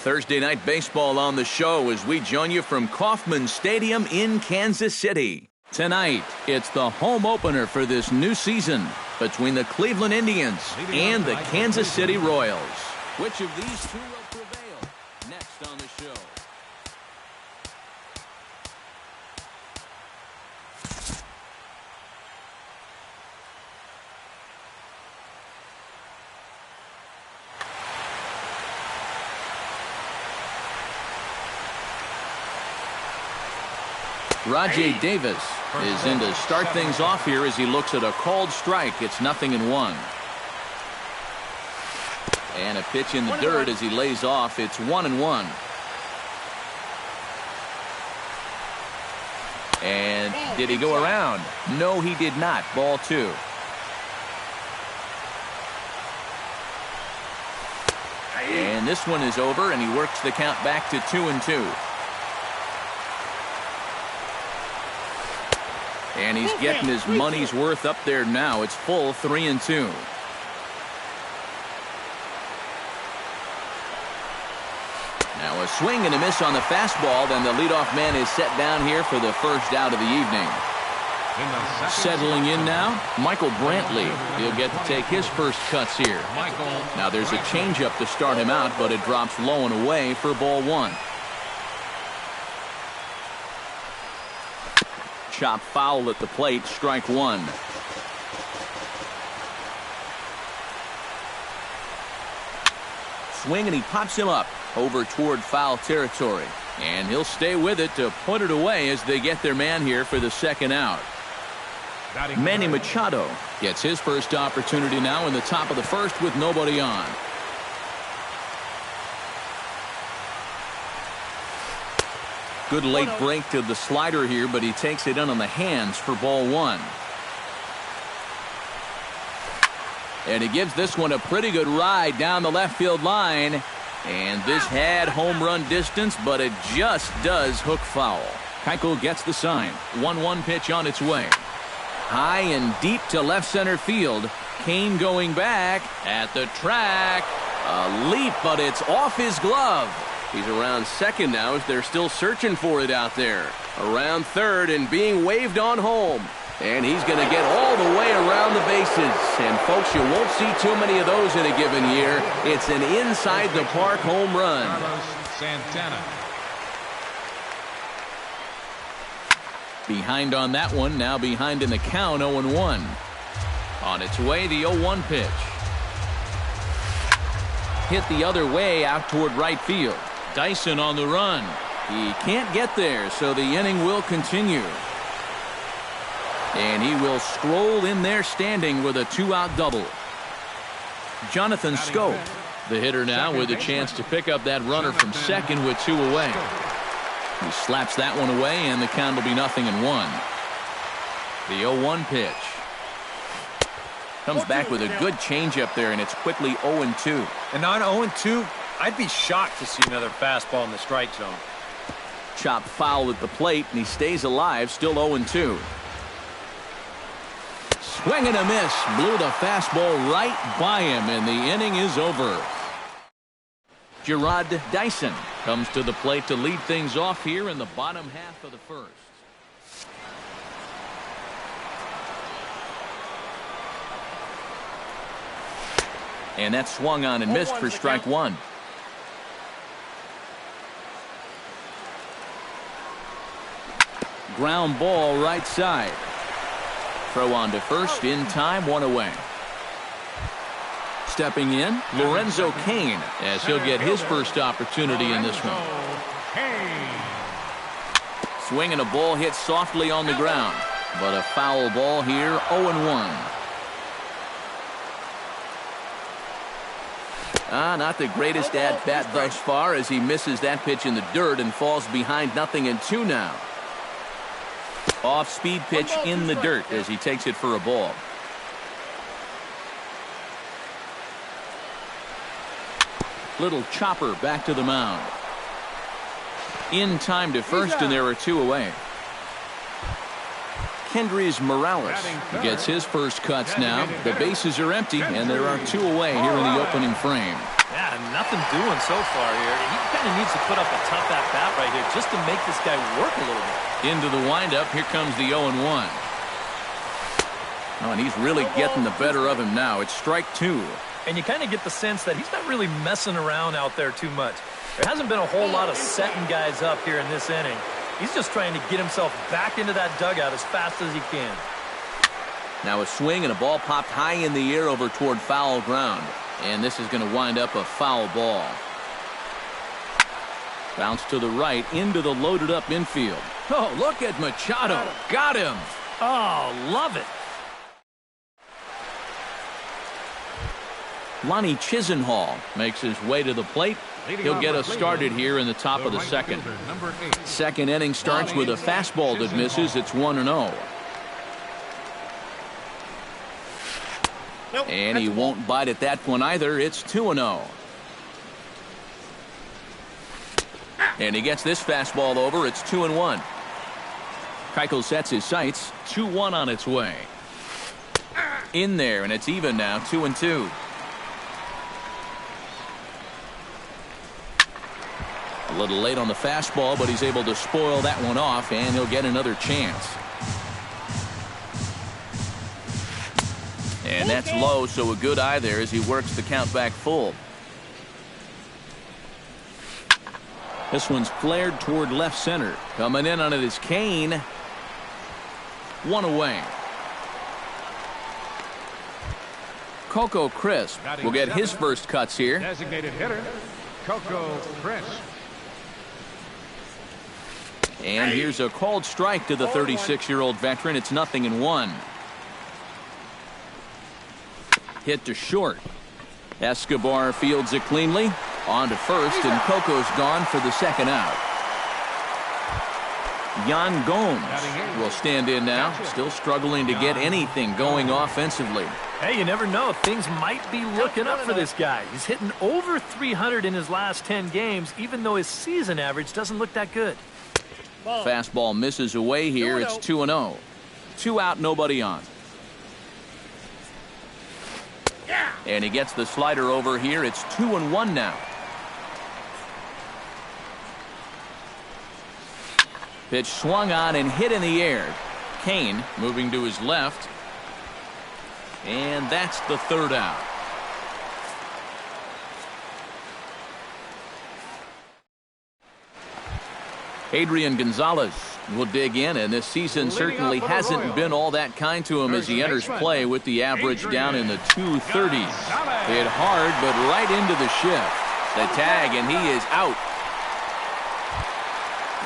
Thursday night baseball on the show as we join you from Kauffman Stadium in Kansas City. Tonight, it's the home opener for this new season between the Cleveland Indians and the Kansas City Royals. Which of these two will prevail? Next on the show. Rajay Davis is in to start things off here as he looks at a called strike. It's 0-1. And a pitch in the dirt as he lays off. It's 1-1. And did he go around? No, he did not. Ball 2. And this one is over, and he works the count back to 2-2. And he's getting his money's worth up there now. It's full 3-2. Now a swing and a miss on the fastball. Then the leadoff man is set down here for the first out of the evening. Settling in now, Michael Brantley. He'll get to take his first cuts here. Now there's a changeup to start him out, but it drops low and away for ball 1. Chop foul at the plate, strike 1. Swing and he pops him up over toward foul territory. And he'll stay with it to put it away as they get their man here for the second out. Manny Machado gets his first opportunity now in the top of the first with nobody on. Good late break to the slider here, but he takes it in on the hands for ball 1. And he gives this one a pretty good ride down the left field line. And this had home run distance, but it just does hook foul. Keuchel gets the sign. 1-1 pitch on its way. High and deep to left center field. Kane going back at the track. A leap, but it's off his glove. He's around second now as they're still searching for it out there. Around third and being waved on home. And he's going to get all the way around the bases. And folks, you won't see too many of those in a given year. It's an inside the park home run. Santana. Behind on that one, now behind in the count, 0-1. On its way, the 0-1 pitch. Hit the other way out toward right field. Dyson on the run. He can't get there, so the inning will continue. And he will stroll in there standing with a 2-out double. Jonathan Schoop, the hitter now, with a chance to pick up that runner from second with 2 away. He slaps that one away, and the count will be 0-1. The 0-1 pitch. Comes back with a good changeup there, and it's quickly 0-2. And on 0-2, I'd be shocked to see another fastball in the strike zone. Chop foul at the plate, and he stays alive, still 0-2. Swing and a miss. Blew the fastball right by him, and the inning is over. Gerard Dyson comes to the plate to lead things off here in the bottom half of the first. And that swung on and missed for strike 1. Ground ball right side. Throw on to first in time, 1 away. Stepping in, Lorenzo Cain, as he'll get his first opportunity in this one. Swing and a ball hit softly on the ground, but a foul ball here, 0-1. Not the greatest at-bat thus far as he misses that pitch in the dirt and falls behind 0-2 now. Off-speed pitch in the dirt as he takes it for a ball. Little chopper back to the mound. In time to first, and there are 2 away. Kendrys Morales gets his first cuts now. The bases are empty, and there are 2 away here in the opening frame. Yeah, nothing doing so far here. He kind of needs to put up a tough at-bat right here just to make this guy work a little bit. Into the windup, here comes the 0-1. Oh, and he's really getting the better of him now. It's strike two. And you kind of get the sense that he's not really messing around out there too much. There hasn't been a whole lot of setting guys up here in this inning. He's just trying to get himself back into that dugout as fast as he can. Now a swing and a ball popped high in the air over toward foul ground. And this is going to wind up a foul ball. Bounce to the right into the loaded up infield. Oh, look at Machado. Got him. Oh, love it. Lonnie Chisenhall makes his way to the plate. He'll get us started here in the top of the second. Second inning starts with a fastball that misses. It's 1-0. And he won't bite at that one either. It's 2-0. And he gets this fastball over. It's 2-1. Keuchel sets his sights. 2-1 on its way. In there, and it's even now, 2-2. A little late on the fastball, but he's able to spoil that one off, and he'll get another chance. And that's low, so a good eye there as he works the count back full. This one's flared toward left center. Coming in on it is Kane. One away. Coco Crisp will get his first cuts here. Designated hitter, Coco Crisp. And here's a called strike to the 36-year-old veteran. It's 0-1. Hit to short. Escobar fields it cleanly. On to first, and Coco's gone for the second out. Yan Gomes will stand in now. Still struggling to get anything going offensively. Hey, you never know. Things might be looking up for this guy. He's hitting over 300 in his last 10 games, even though his season average doesn't look that good. Fastball misses away here. It's 2-0. 2 out, nobody on. And he gets the slider over here. It's 2-1 now. Pitch swung on and hit in the air. Kane moving to his left. And that's the third out. Adrian Gonzalez will dig in, and this season certainly hasn't been all that kind to him as he enters play with the average down in the 230s. Hit hard, but right into the shift. The tag, and he is out.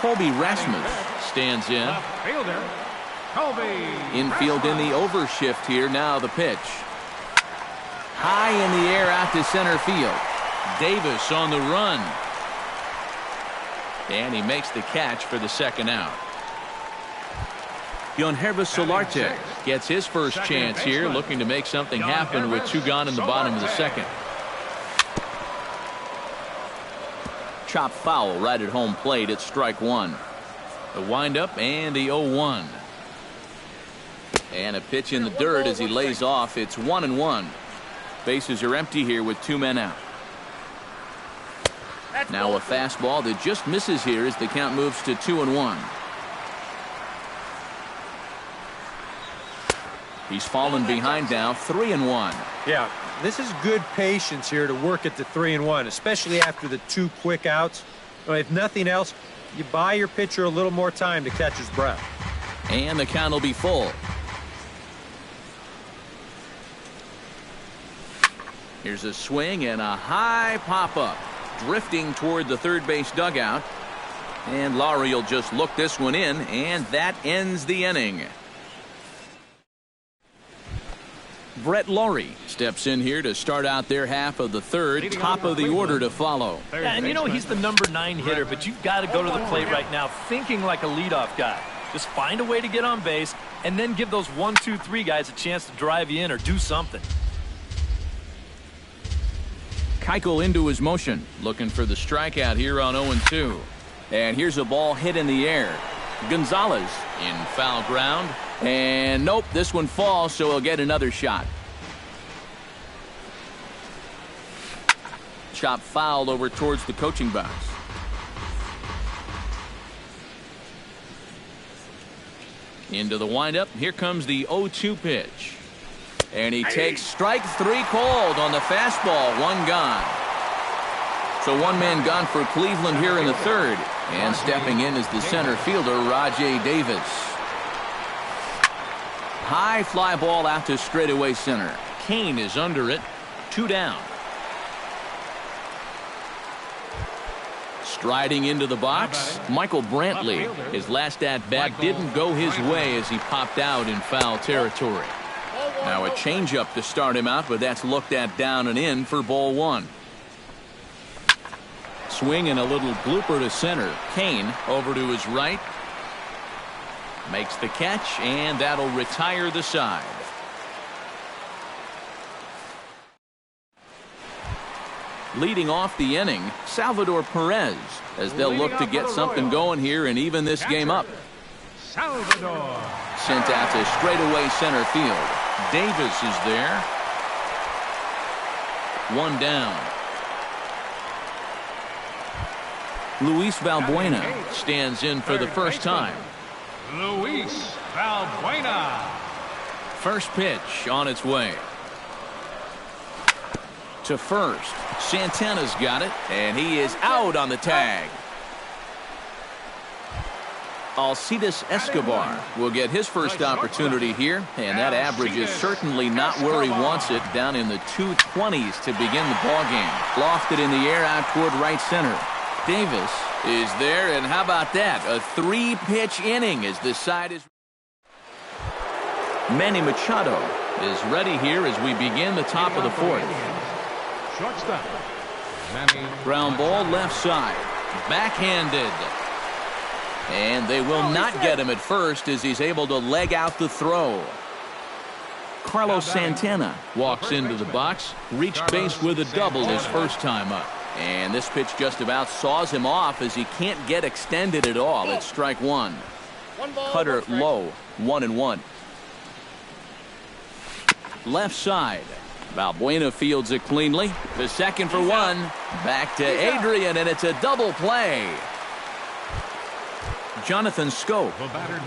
Colby Rasmus stands in. Infield in the overshift here. Now the pitch. High in the air out to center field. Davis on the run. And he makes the catch for the second out. Yonhervis Solarte gets his first chance here, looking to make something happen with 2 gone in the bottom of the second. Chop foul right at home plate. It's strike one. The windup and the 0-1. And a pitch in the dirt as he lays off. It's 1-1. Bases are empty here with 2 men out. Now a fastball that just misses here as the count moves to 2-1. He's fallen behind now, 3-1. Yeah, this is good patience here to work at the 3-1, especially after the 2 quick outs. If nothing else, you buy your pitcher a little more time to catch his breath. And the count will be full. Here's a swing and a high pop-up. Drifting toward the third base dugout. And Lowry will just look this one in, and that ends the inning. Brett Lowry steps in here to start out their half of the third. Top of the order to follow. Yeah, and you know he's the number 9 hitter, but you've got to go to the plate right now thinking like a leadoff guy. Just find a way to get on base, and then give those 1, 2, 3 guys a chance to drive you in or do something. Keuchel into his motion, looking for the strikeout here on 0-2. And here's a ball hit in the air. Gonzalez in foul ground. And nope, this one falls, so he'll get another shot. Chop foul over towards the coaching box. Into the windup. Here comes the 0-2 pitch. And he takes strike three called on the fastball. One gone. So one man gone for Cleveland here in the third. And stepping in is the center fielder, Rajay Davis. High fly ball out to straightaway center. Kane is under it. 2 down. Striding into the box, Michael Brantley. His last at-bat didn't go his way as he popped out in foul territory. Now a changeup to start him out, but that's looked at down and in for ball one. Swing and a little blooper to center. Kane over to his right. Makes the catch, and that'll retire the side. Leading off the inning, Salvador Perez, as they'll look to get something going here and even this game up. Salvador. Sent out to straightaway center field. Davis is there. 1 down. Luis Valbuena stands in for the first time. Luis Valbuena. First pitch on its way. To first. Santana's got it, and he is out on the tag. Alcides Escobar will get his first opportunity here, and that average is certainly not where he wants it, down in the 220s to begin the ballgame. Lofted in the air out toward right center. Davis is there, and how about that? A 3-pitch inning as this side is. Manny Machado is ready here as we begin the top of the fourth. Shortstop. Ground ball left side. Backhanded. And they will not get him at first as he's able to leg out the throw. Carlos Santana walks into the box. Reached base with a double his first time up. And this pitch just about saws him off as he can't get extended at all. It's strike one. Cutter low. 1-1. Left side. Valbuena fields it cleanly. The second for one. Back to Adrian, and it's a double play. Jonathan Scope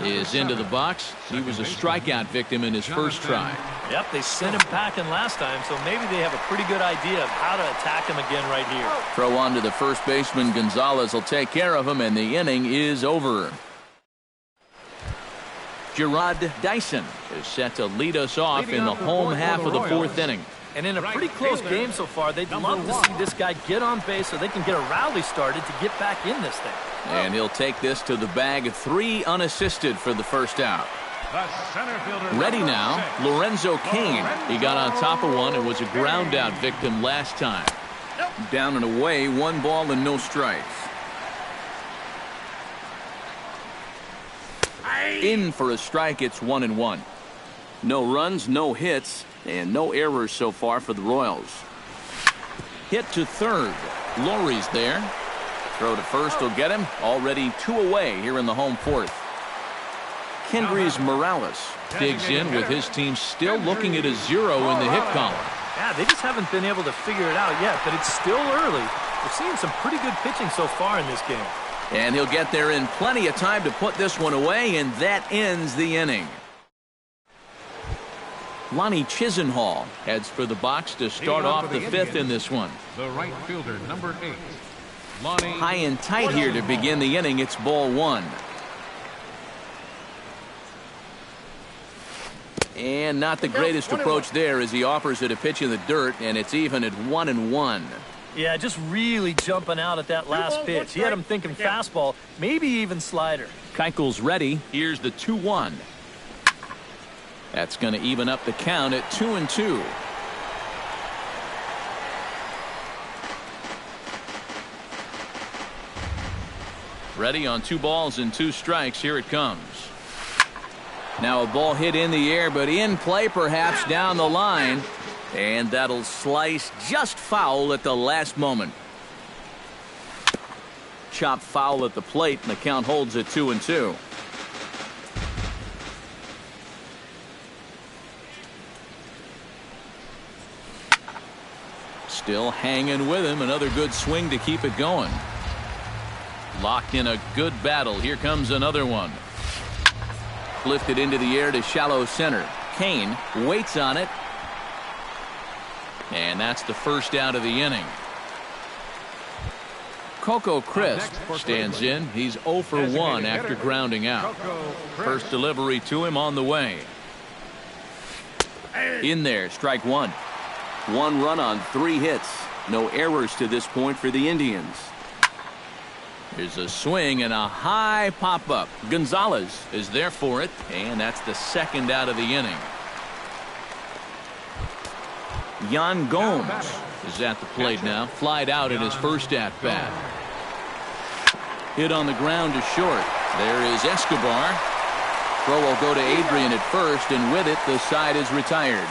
is into the box. He was a strikeout victim in his first try. Yep, they sent him packing last time, so maybe they have a pretty good idea of how to attack him again right here. Throw on to the first baseman. Gonzalez will take care of him, and the inning is over. Gerard Dyson is set to lead us off in the home half of the fourth inning. And in a pretty close game so far, they'd love to see this guy get on base so they can get a rally started to get back in this thing. And he'll take this to the bag. 3 unassisted for the first out. Ready now, Lorenzo Cain. He got on top of one and was a ground out victim last time. Down and away, 1 ball and no strikes. In for a strike, it's 1-1. No runs, no hits, and no errors so far for the Royals. Hit to third. Lowry's there. Throw to first will get him. Already 2 away here in the home fourth. Kendrys Morales digs in with his team still looking at a 0 in the hit column. Yeah, they just haven't been able to figure it out yet, but it's still early. We're seeing some pretty good pitching so far in this game. And he'll get there in plenty of time to put this one away, and that ends the inning. Lonnie Chisenhall heads for the box to start off the 5th in this one. The right fielder, number 8. High and tight here to begin the inning. It's ball 1. And not the greatest approach there as he offers it a pitch in the dirt, and it's even at 1-1. Yeah, just really jumping out at that last pitch. He had him thinking fastball, maybe even slider. Keuchel's ready. Here's the 2-1. That's going to even up the count at 2-2. Ready on 2 balls and 2 strikes. Here it comes. Now a ball hit in the air, but in play perhaps down the line. And that'll slice just foul at the last moment. Chop foul at the plate, and the count holds at 2-2. Still hanging with him. Another good swing to keep it going. Locked in a good battle. Here comes another one. Lifted into the air to shallow center. Kane waits on it. And that's the first out of the inning. Coco Crisp stands in. He's 0 for 1 after grounding out. First delivery to him on the way. In there, strike one. 1 run on 3 hits. No errors to this point for the Indians. There's a swing and a high pop-up. Gonzalez is there for it, and that's the second out of the inning. Yan Gomes is at the plate now. Flied out in his first at-bat. Hit on the ground to short. There is Escobar. Throw will go to Adrian at first, and with it, the side is retired.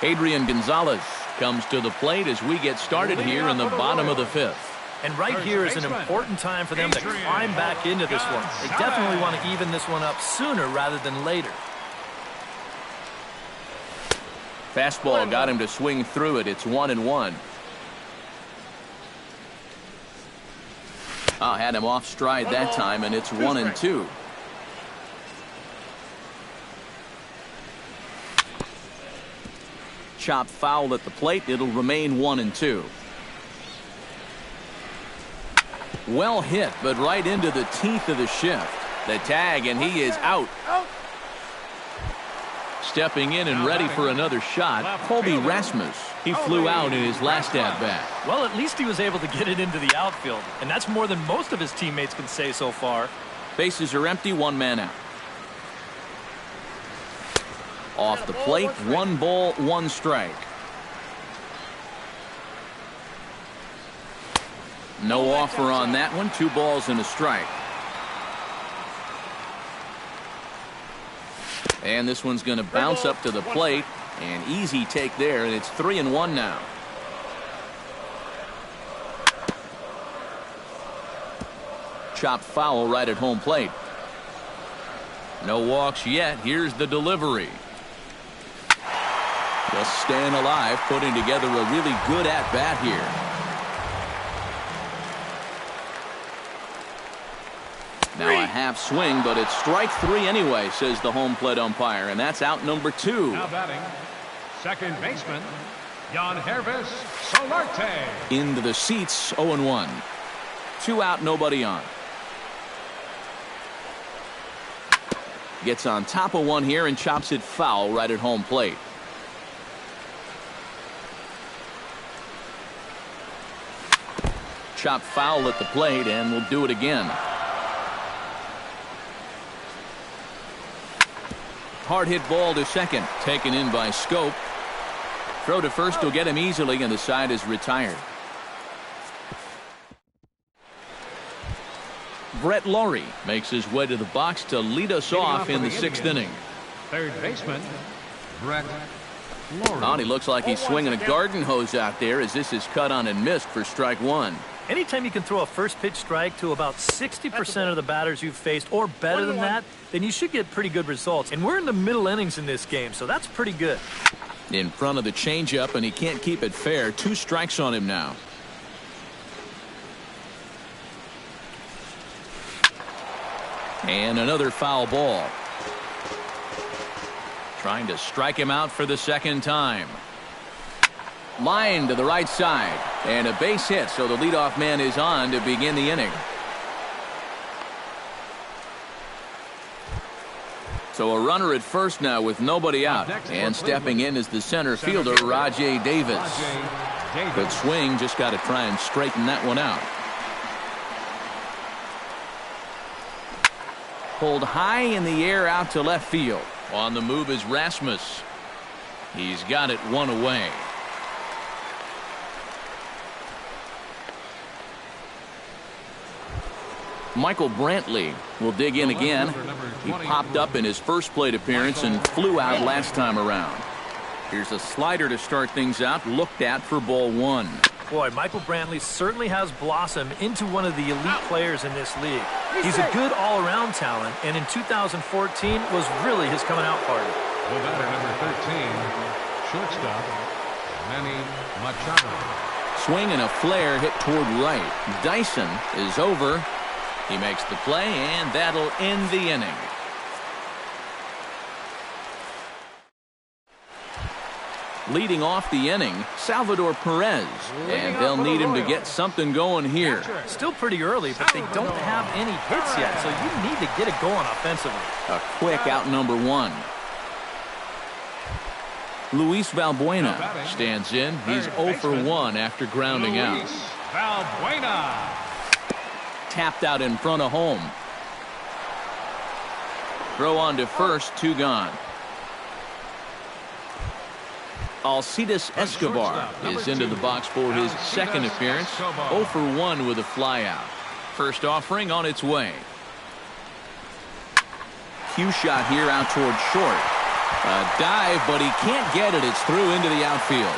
Adrian Gonzalez comes to the plate as we get started here in the bottom of the 5th. And right here is an important time for them to climb back into this one. They definitely want to even this one up sooner rather than later. Fastball got him to swing through it. It's 1-1. Had him off stride that time, and it's 1-2. Chop foul at the plate. It'll remain 1-2. Well hit, but right into the teeth of the shift. The tag, and he is out. Stepping in and ready for another shot, Colby Rasmus. He flew out in his last at-bat. Well, at least he was able to get it into the outfield, and that's more than most of his teammates can say so far. Bases are empty, 1 man out. Off the plate, 1 ball, 1 strike. No offer on that one. 2 balls and a strike. And this one's going to bounce up to the plate. An easy take there, and it's 3-1 now. Chopped foul right at home plate. No walks yet. Here's the delivery. Just staying alive, putting together a really good at-bat here. Now a half swing, but it's strike 3 anyway, says the home plate umpire, and that's out number 2. Now batting, second baseman, Jan Hervis Solarte. Into the seats, 0-1. 2 out, nobody on. Gets on top of one here and chops it foul right at home plate. Chop foul at the plate, and we'll do it again. Hard hit ball to second, taken in by Scope. Throw to first will get him easily, and the side is retired. Brett Laurie makes his way to the box to lead us off in the 6th inning. Third baseman, Brett Laurie. And he looks like he's swinging a garden hose out there as this is cut on and missed for strike 1. Anytime you can throw a first pitch strike to about 60% of the batters you've faced or better than that, then you should get pretty good results. And we're in the middle innings in this game, so that's pretty good. In front of the changeup, and he can't keep it fair. 2 strikes on him now. And another foul ball. Trying to strike him out for the second time. Line to the right side, and a base hit, so the leadoff man is on to begin the inning. So a runner at first now with nobody out, and stepping in is the center fielder, Rajay Davis. Good swing, just got to try and straighten that one out. Pulled high in the air out to left field. On the move is Rasmus. He's got it 1 away. Michael Brantley will dig in again. He popped up in his first plate appearance and flew out last time around. Here's a slider to start things out, looked at for ball 1. Boy, Michael Brantley certainly has blossomed into one of the elite players in this league. He's a good all-around talent, and in 2014 was really his coming out party. The batter, number 13, shortstop, Manny Machado. Swing and a flare hit toward right. Dyson is over. He makes the play, and that'll end the inning. Leading off the inning, Salvador Perez, and they'll need him to get something going here. Still pretty early, but they don't have any hits yet, so you need to get it going offensively. A quick out number one. Luis Valbuena stands in. He's 0 for 1 after grounding out. Valbuena. Tapped out in front of home. Throw on to first, 2 gone. Alcides Escobar is into the box for his second appearance. 0 for 1 with a flyout. First offering on its way. Cue shot here out toward short. A dive, but he can't get it. It's through into the outfield.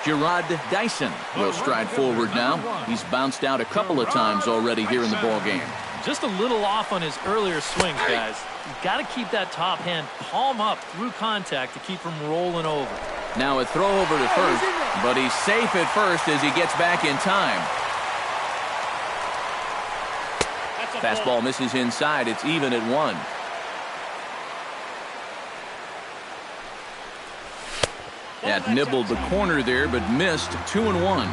Gerard Dyson will stride forward now. He's bounced out a couple of times already here in the ballgame. Just a little off on his earlier swings, guys. You've got to keep that top hand palm up through contact to keep him rolling over. Now a throw over to first, but he's safe at first as he gets back in time. Fastball misses inside. It's even at 1. That nibbled the corner there, but missed. 2-1.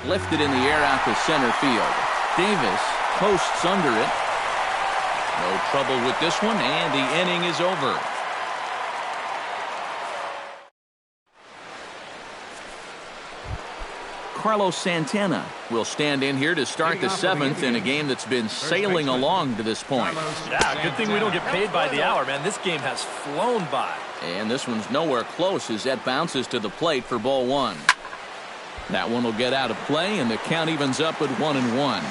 Lifted in the air out to center field. Davis posts under it. No trouble with this one, and the inning is over. Carlos Santana will stand in here to start the 7th in a game that's been sailing along to this point. Yeah, good thing we don't get paid by the hour, man. This game has flown by. And this one's nowhere close as that bounces to the plate for ball 1. That one will get out of play, and the count evens up at 1-1.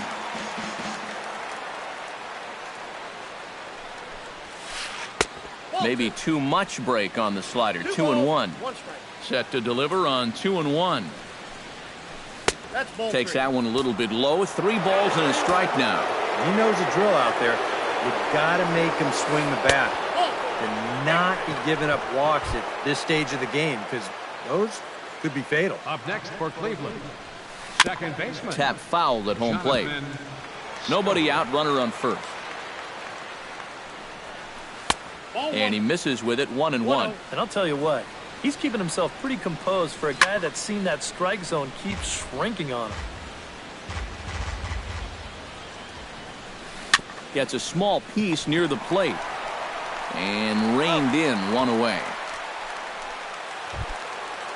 Maybe too much break on the slider. 2-1. Set to deliver on 2-1. Takes that one a little bit low. 3 balls and a strike now. He knows the drill out there. You've got to make him swing the bat and not be giving up walks at this stage of the game, because those could be fatal. Up next for Cleveland, second baseman. Tap foul at home plate. Nobody out, runner on first. And he misses with it. 1-1. And I'll tell you what, he's keeping himself pretty composed for a guy that's seen that strike zone keep shrinking on him. Gets a small piece near the plate. And reined in, 1 away.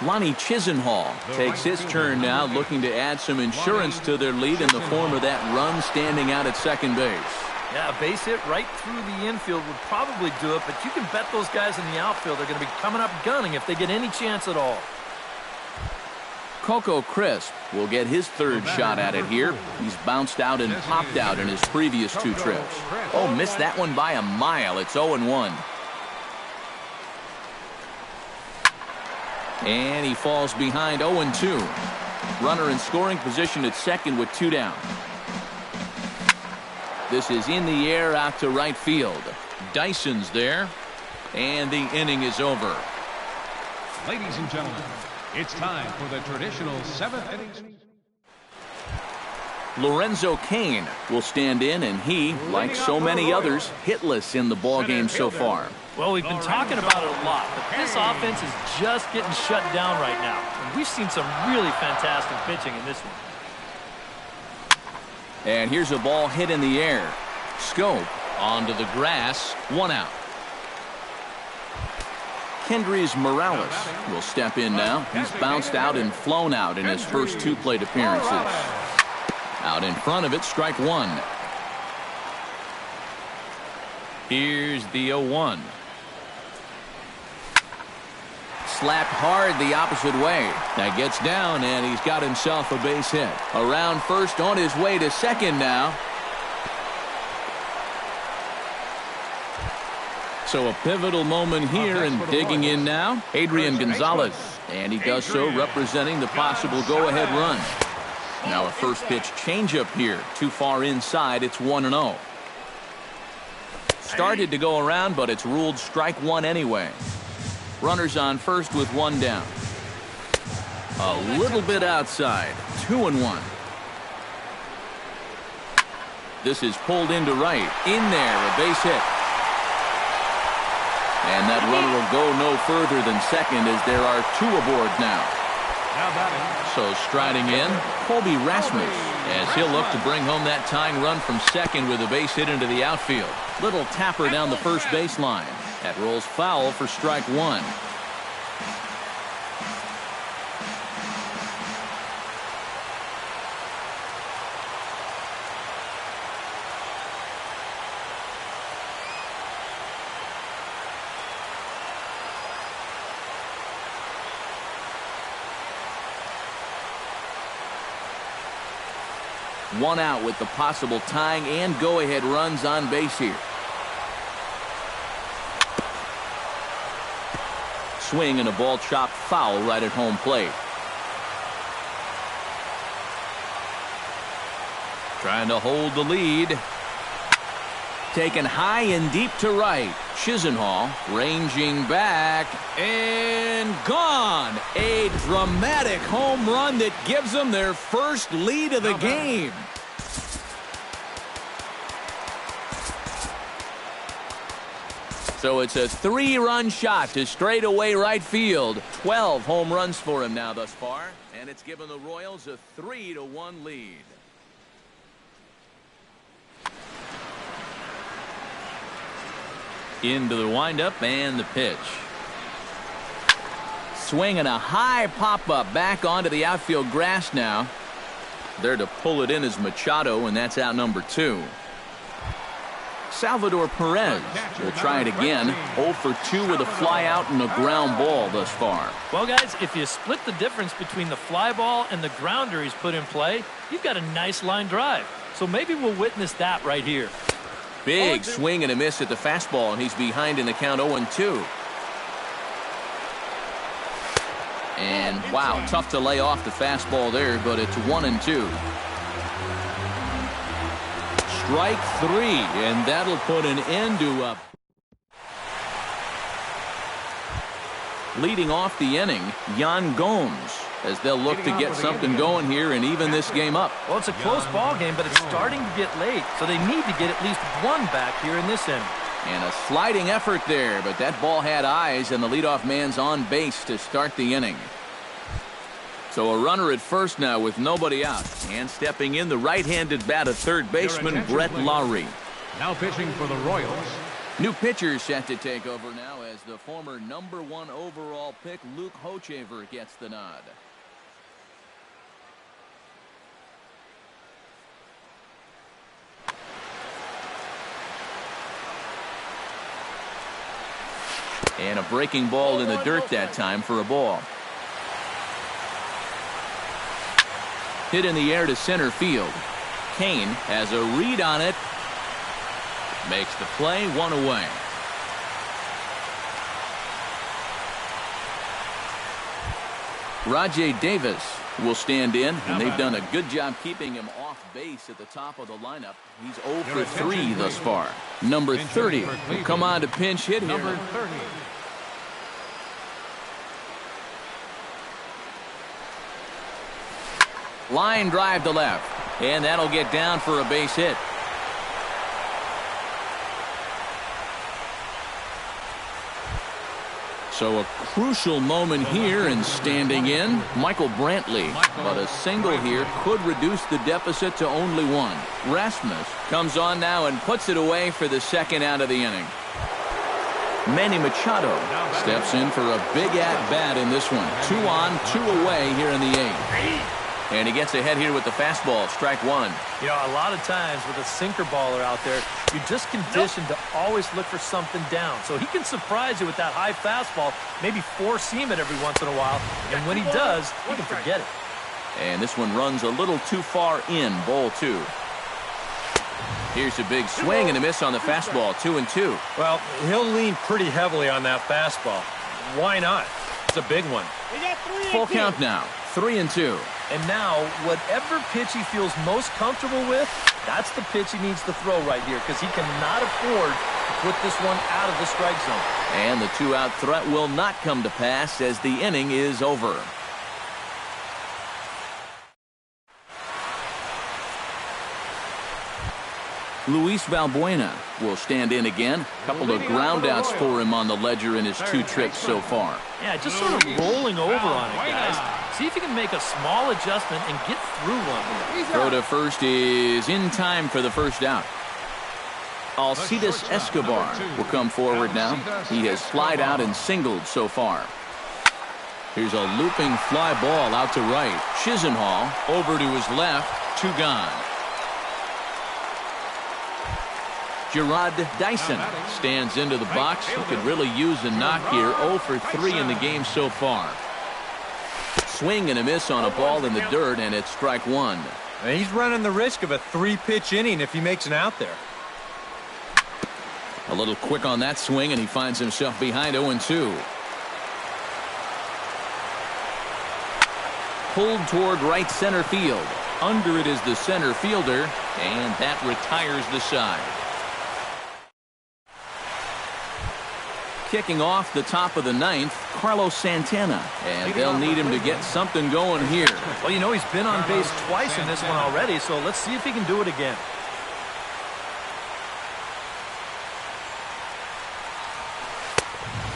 Lonnie Chisenhall takes his turn now, looking to add some insurance to their lead in the form of that run standing out at second base. Yeah, a base hit right through the infield would probably do it, but you can bet those guys in the outfield are going to be coming up gunning if they get any chance at all. Coco Crisp will get his 3rd shot at it here. He's bounced out and popped out in his previous 2 trips. Oh, missed that one by a mile. It's 0-1. And he falls behind 0-2. Runner in scoring position at second with 2 down. This is in the air out to right field. Dyson's there, and the inning is over. Ladies and gentlemen, it's time for the traditional 7th inning. Lorenzo Cain will stand in, and he, like so many others, hitless in the ballgame so far. Well, we've been talking about it a lot, but this offense is just getting shut down right now. And we've seen some really fantastic pitching in this one. And here's a ball hit in the air. Scope onto the grass. 1 out. Kendrys Morales will step in now. He's bounced out and flown out in his first 2 plate appearances. Out in front of it, strike 1. Here's the 0-1. Slapped hard the opposite way. That gets down, and he's got himself a base hit. Around first, on his way to second now. So a pivotal moment here, and digging in now, Adrian Gonzalez. And he does so representing the possible go-ahead run. Now a first pitch changeup here. Too far inside. It's 1-0. Started to go around, but it's ruled strike one anyway. Runners on first with one down. A little bit outside. 2-1. This is pulled into right. In there, a base hit. And that runner will go no further than second as there are two aboard now. So striding in, Colby Rasmus, as he'll look to bring home that tying run from second with a base hit into the outfield. Little tapper down the first baseline. That rolls foul for strike one. One out with the possible tying and go-ahead runs on base here. Swing and a ball chopped foul right at home plate. Trying to hold the lead. Taken high and deep to right. Chisenhall ranging back and gone. A dramatic home run that gives them their first lead of the game. So it's a 3-run shot to straightaway right field. 12 home runs for him now thus far, and it's given the Royals a 3-1 lead. Into the windup and the pitch. Swing and a high pop-up back onto the outfield grass now. There to pull it in is Machado, and that's out number 2. Salvador Perez will try it again. 0 for 2 with a fly out and a ground ball thus far. Well, guys, if you split the difference between the fly ball and the grounder he's put in play, you've got a nice line drive. So maybe we'll witness that right here. Big swing and a miss at the fastball, and he's behind in the count 0-2. And wow, tough to lay off the fastball there, but it's 1-2. Strike 3, and that'll put an end to a. Leading off the inning, Yan Gomes, as they'll look to get something going here and even this game up. Well, it's a close ball game, but it's starting to get late, so they need to get at least one back here in this inning. And a sliding effort there, but that ball had eyes, and the leadoff man's on base to start the inning. So a runner at first now with nobody out. And stepping in, the right-handed bat of third baseman, Brett Lowry. Now pitching for the Royals. New pitcher set to take over now as the former #1 overall pick, Luke Hochevar, gets the nod. And a breaking ball in the dirt that time for a ball. Hit in the air to center field. Kane has a read on it. Makes the play, one away. Rajay Davis will stand in, and they've done a good job keeping him off base at the top of the lineup. He's 0 for 3 thus far. Number 30 will come on to pinch hit here. Number 30. Line drive to left, and that'll get down for a base hit. So a crucial moment here, and standing in, Michael Brantley. But a single here could reduce the deficit to only 1. Rasmus comes on now and puts it away for the second out of the inning. Manny Machado steps in for a big at-bat in this one. 2 on, 2 away here in the 8th. And he gets ahead here with the fastball, strike 1. You know, a lot of times with a sinker baller out there, you're just conditioned to always look for something down. So he can surprise you with that high fastball, maybe four-seam it every once in a while. And when he does, you can forget it. And this one runs a little too far in, ball 2. Here's a big swing and a miss on the fastball, 2-2. Well, he'll lean pretty heavily on that fastball. Why not? It's a big one. Full count now, 3-2. And now, whatever pitch he feels most comfortable with, that's the pitch he needs to throw right here because he cannot afford to put this one out of the strike zone. And the two-out threat will not come to pass as the inning is over. Luis Valbuena will stand in again. A couple of groundouts for him on the ledger in his two trips so far. Yeah, just sort of rolling over on it, guys. See if you can make a small adjustment and get through one. Throw to first is in time for the first out. Alcides Escobar will come forward now. He has flied out and singled so far. Here's a looping fly ball out to right. Chisenhall over to his left. Two gone. Gerard Dyson stands into the box. He could really use a knock here. 0 for 3 in the game so far. Swing and a miss on a ball in the dirt, and it's strike one. And he's running the risk of a 3-pitch inning if he makes an out there. A little quick on that swing, and he finds himself behind 0-2. Pulled toward right center field. Under it is the center fielder, and that retires the side. Kicking off the top of the ninth, Carlos Santana, and they'll need him to get something going here. Well, you know, he's been on base twice in this one already, so let's see if he can do it again.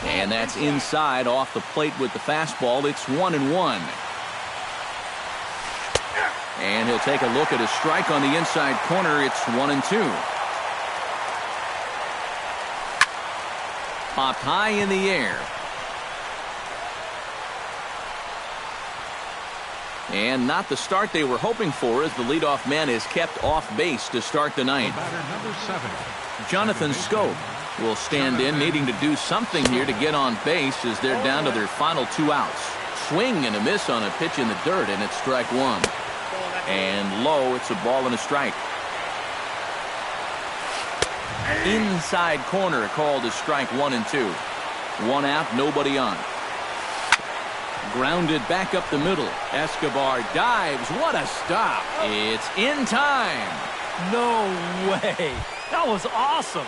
And that's inside off the plate with the fastball. It's 1-1. And he'll take a look at a strike on the inside corner. It's 1-2. Popped high in the air. And not the start they were hoping for, as the leadoff man is kept off base to start the ninth. Number 7. Jonathan Scope will stand in, needing to do something here to get on base as they're down to their final 2 outs. Swing and a miss on a pitch in the dirt, and it's strike one. And low, it's a ball and a strike. Inside corner called as strike 1 and 2. 1 out, nobody on. Grounded back up the middle. Escobar dives. What a stop. It's in time. No way. That was awesome.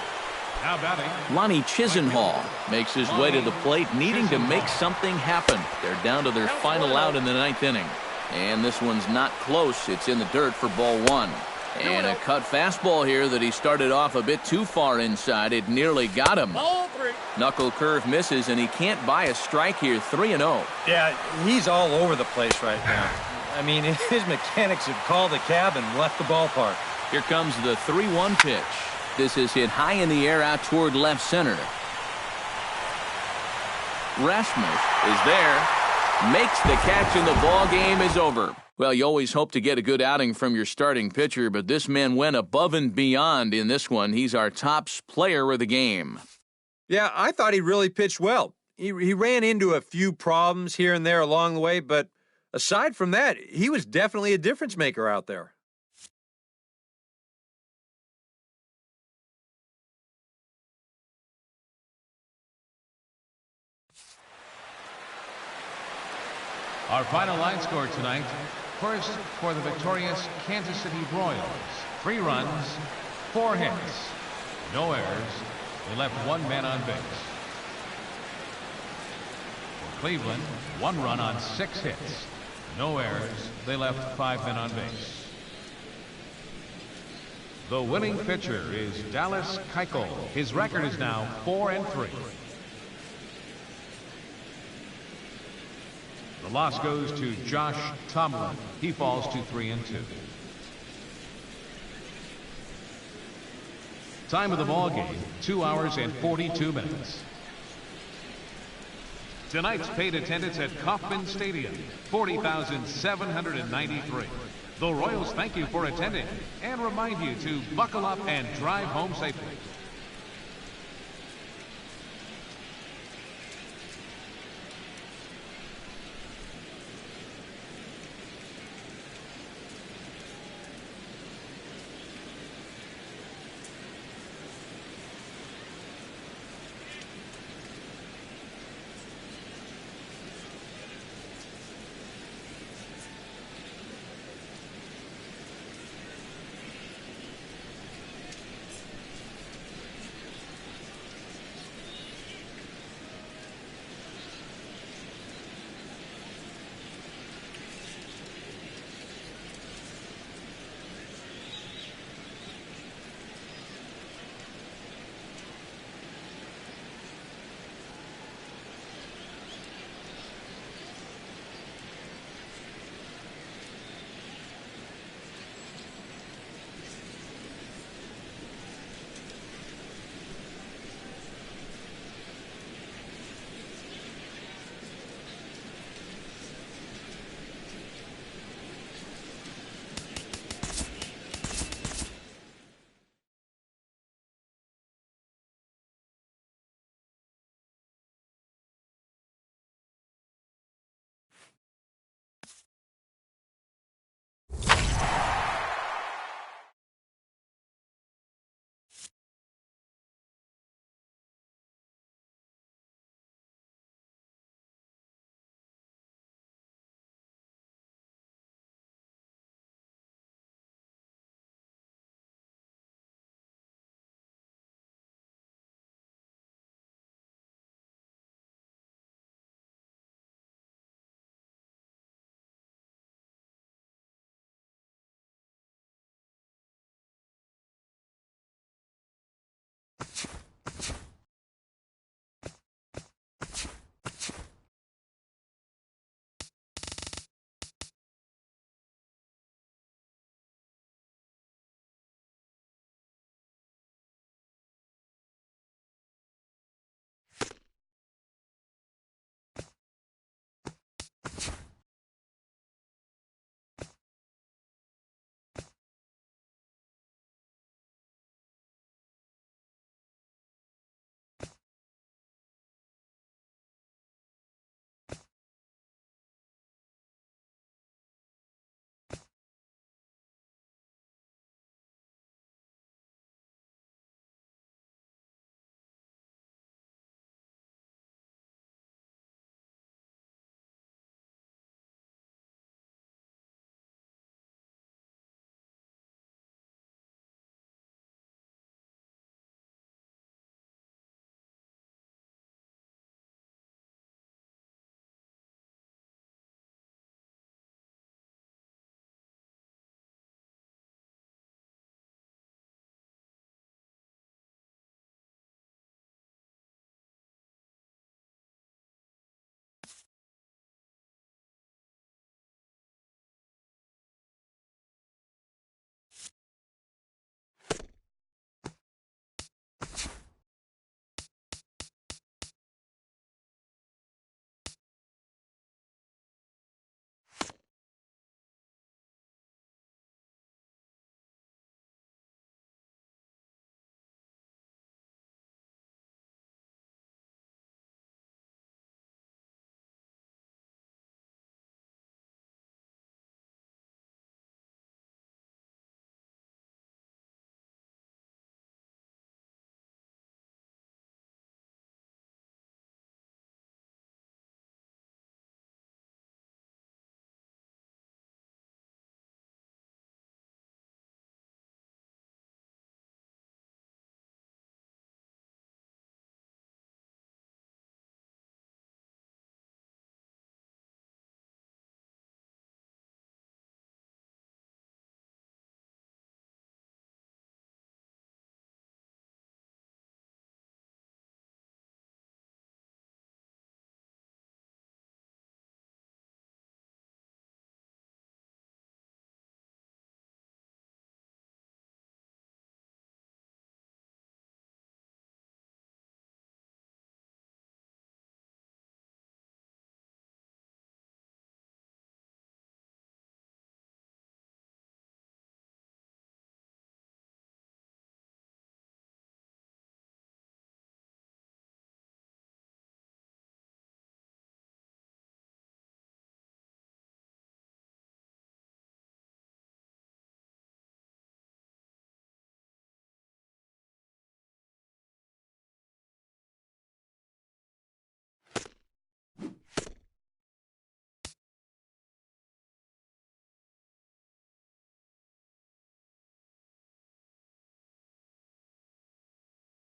Now batting, Lonnie Chisenhall makes his way to the plate, needing to make something happen. They're down to their final out in the 9th inning. And this one's not close. It's in the dirt for ball 1. And a cut fastball here that he started off a bit too far inside. It nearly got him. Knuckle curve misses, and he can't buy a strike here. 3-0. Yeah, he's all over the place right now. I mean, his mechanics have called a cab and left the ballpark. Here comes the 3-1 pitch. This is hit high in the air out toward left center. Rasmus is there. Makes the catch, and the ball game is over. Well, you always hope to get a good outing from your starting pitcher, but this man went above and beyond in this one. He's our top player of the game. Yeah, I thought he really pitched well. He ran into a few problems here and there along the way, but aside from that, he was definitely a difference maker out there. our final line score tonight. First, for the victorious Kansas City Royals, 3 runs, 4 hits, no errors. They left 1 man on base. For Cleveland, 1 run on 6 hits, no errors. They left 5 men on base. The winning pitcher is Dallas Keuchel. His record is now 4-3. The loss goes to Josh Tomlin. He falls to 3-2. Time of the ball game, 2 hours and 42 minutes. Tonight's paid attendance at Kauffman Stadium, 40,793. The Royals thank you for attending and remind you to buckle up and drive home safely.